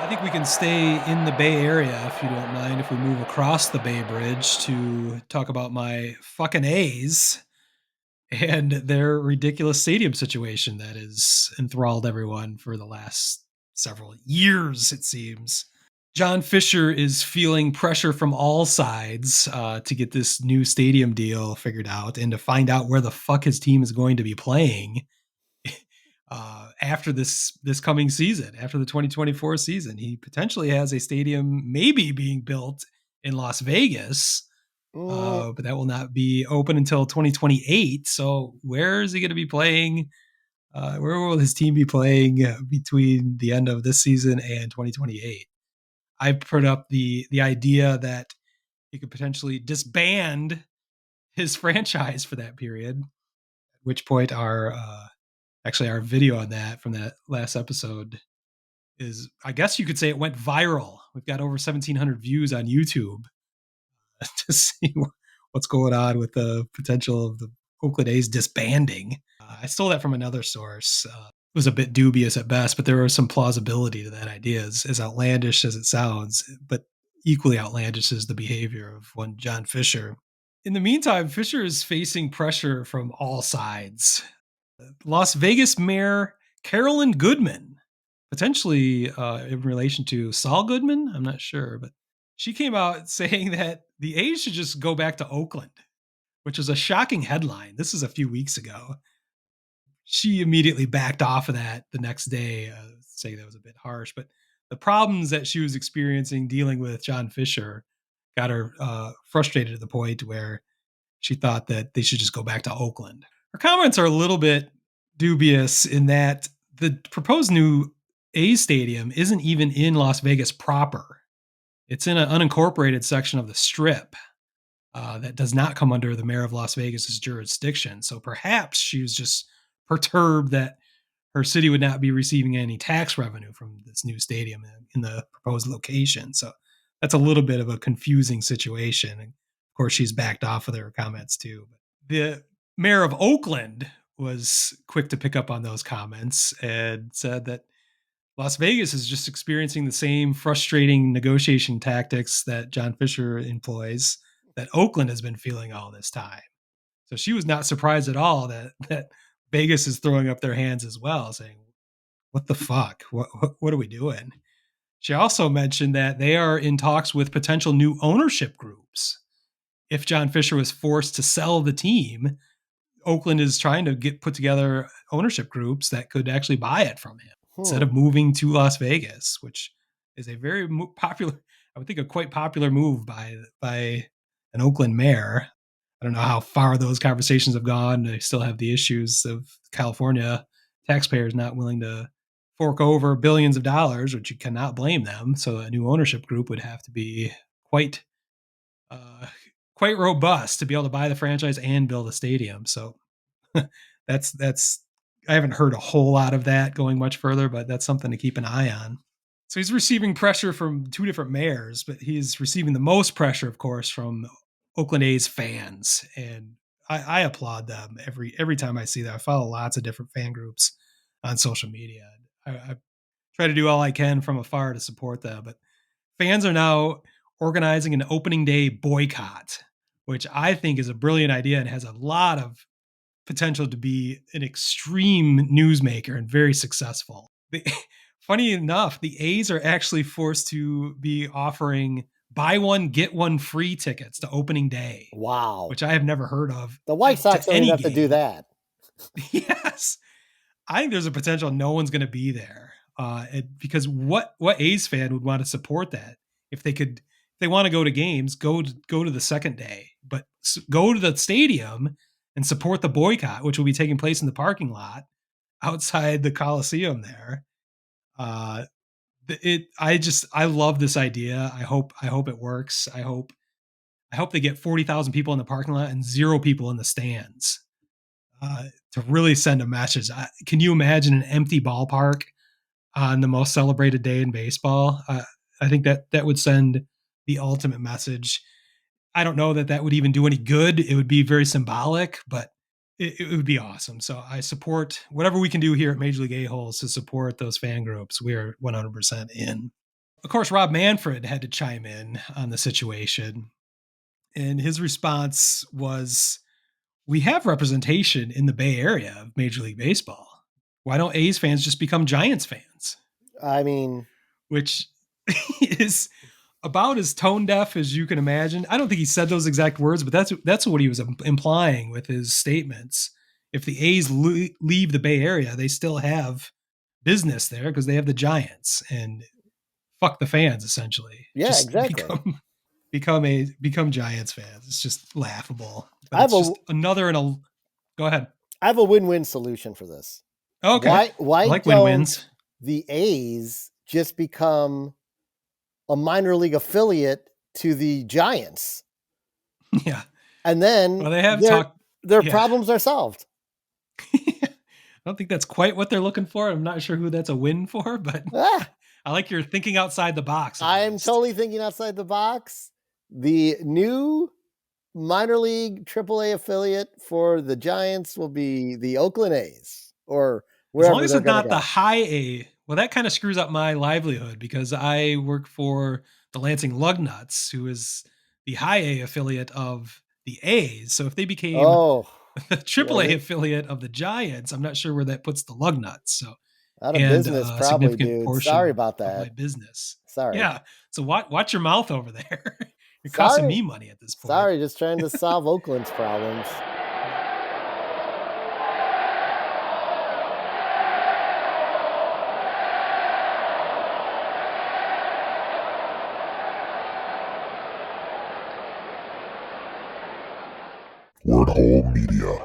I think we can stay in the Bay Area if you don't mind if we move across the Bay Bridge to talk about my fucking A's and their ridiculous stadium situation that has enthralled everyone for the last several years, it seems. John Fisher is feeling pressure from all sides to get this new stadium deal figured out and to find out where the fuck his team is going to be playing after this coming season, after the 2024 season. He potentially has a stadium maybe being built in Las Vegas, Mm, but that will not be open until 2028. So where is he going to be playing? Where will his team be playing between the end of this season and 2028? I put up the idea that he could potentially disband his franchise for that period. At which point, our video on that from that last episode is, I guess you could say, it went viral. We've got over 1,700 views on YouTube to see what's going on with the potential of the Oakland A's disbanding. I stole that from another source. It was a bit dubious at best, but there was some plausibility to that idea, as outlandish as it sounds, but equally outlandish is the behavior of one John Fisher. In the meantime, Fisher is facing pressure from all sides. Las Vegas Mayor Carolyn Goodman, potentially in relation to Saul Goodman. I'm not sure, but she came out saying that the A's should just go back to Oakland, which is a shocking headline. This is a few weeks ago. She immediately backed off of that the next day, saying that was a bit harsh. But the problems that she was experiencing dealing with John Fisher got her frustrated to the point where she thought that they should just go back to Oakland. Her comments are a little bit dubious in that the proposed new A's stadium isn't even in Las Vegas proper. It's in an unincorporated section of the Strip that does not come under the mayor of Las Vegas's jurisdiction. So perhaps she was just perturbed that her city would not be receiving any tax revenue from this new stadium in the proposed location. So that's a little bit of a confusing situation. And of course, she's backed off of their comments too. But the mayor of Oakland was quick to pick up on those comments and said that Las Vegas is just experiencing the same frustrating negotiation tactics that John Fisher employs that Oakland has been feeling all this time. So she was not surprised at all that Vegas is throwing up their hands as well, saying, "What the fuck? What are we doing?" She also mentioned that they are in talks with potential new ownership groups. If John Fisher was forced to sell the team, Oakland is trying to get put together ownership groups that could actually buy it from him instead hmm. of moving to Las Vegas, which is a very popular, I would think, a quite popular move by an Oakland mayor. I don't know how far those conversations have gone. They still have the issues of California taxpayers not willing to fork over billions of dollars, which you cannot blame them. So a new ownership group would have to be quite uh, quite robust to be able to buy the franchise and build a stadium. So that's I haven't heard a whole lot of that going much further, but that's something to keep an eye on. So he's receiving pressure from two different mayors, but he's receiving the most pressure, of course, from Oakland A's fans, and I applaud them every time I see that. I follow lots of different fan groups on social media. I try to do all I can from afar to support them, but fans are now organizing an opening day boycott, which I think is a brilliant idea and has a lot of potential to be an extreme newsmaker and very successful. Funny enough, the A's are actually forced to be offering buy one, get one free tickets to opening day, Wow. which I have never heard of The White to Sox don't even any have to do game. that. Yes. I think there's a potential no one's going to be there because what A's fan would want to support that if they could, if they want to go to games, go to the second day, but go to the stadium and support the boycott, which will be taking place in the parking lot outside the Coliseum there. Uh, I love this idea. I hope it works. I hope they get 40,000 people in the parking lot and zero people in the stands to really send a message. Can you imagine an empty ballpark on the most celebrated day in baseball? I think that would send the ultimate message. I don't know that would even do any good. It would be very symbolic, but it would be awesome. So I support whatever we can do here at Major League A-Holes to support those fan groups. We are 100% in. Of course, Rob Manfred had to chime in on the situation. And his response was, we have representation in the Bay Area of Major League Baseball. Why don't A's fans just become Giants fans? I mean, Which is about as tone deaf as you can imagine. I don't think he said those exact words, but that's what he was implying with his statements. If the A's leave the Bay Area, they still have business there because they have the Giants, and fuck the fans essentially. yeah, Just exactly. become Giants fans. It's just laughable. But I have it's a just another in a go ahead. I have a win-win solution for this. Okay. I Why like don't win-wins. the A's just become a minor league affiliate to the Giants? Yeah. And then Well, they have their talked. their Yeah. problems are solved. I don't think that's quite what they're looking for. I'm not sure who that's a win for, but Ah, I like your thinking outside the box at I'm least. totally thinking outside the box. The new minor league AAA affiliate for the Giants will be the Oakland A's or As long wherever as they're it's going to not the go. high A, well, that kind of screws up my livelihood because I work for the Lansing Lugnuts, who is the high A affiliate of the A's. So if they became Oh, the was AAA it affiliate of the Giants, I'm not sure where that puts the Lugnuts. So, out of and business? a Probably, significant dude. Sorry portion about of my that. business. Sorry. Yeah. So watch your mouth over there. You're costing Sorry. me money at this point. Sorry. Just trying to solve Oakland's problems. Yeah. Word Hole Media.